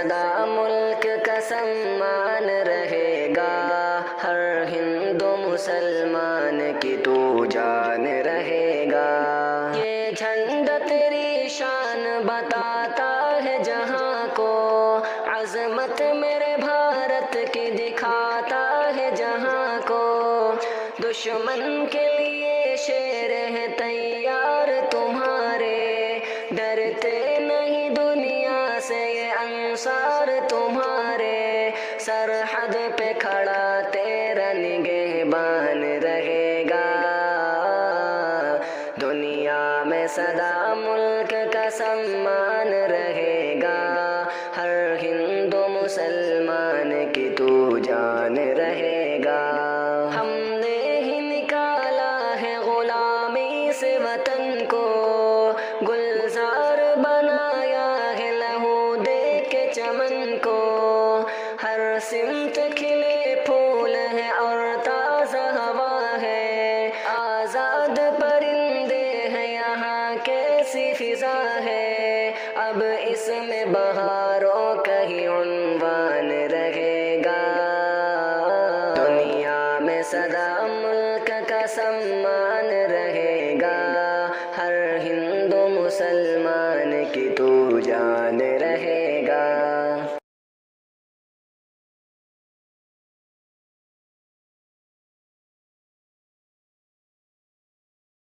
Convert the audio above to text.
سدا ملک کا سمان رہے گا، ہر ہندو مسلمان کی تو جان رہے گا۔ یہ جھنڈا تیری شان بتاتا ہے جہاں کو، عظمت میرے بھارت کی دکھاتا ہے جہاں کو۔ دشمن کے لیے شیر ہے تیار تمہارے، ڈرتے نہیں دنیا سے یہ انصار تمہارے۔ سرحد پہ کھڑا تیرا نگہبان رہے گا، دنیا میں سدا ملک کا سمان رہے گا، ہر ہندو مسلمان کی تو جان رہے گا۔ ہم نے ہی نکالا ہے غلامی سے وطن کو، گلزار بنایا ہے لہو دے کے چمن کو۔ ہر سمت کھلے پھول ہیں اور تازہ ہوا ہے، آزاد پرندے ہیں یہاں کیسی فضا ہے۔ اب اس میں بہاروں کا ہی عنوان رہے گا، دنیا میں سدا ملک کا سمان رہے گا، ہر ہندو مسلمان کی تو جان رہے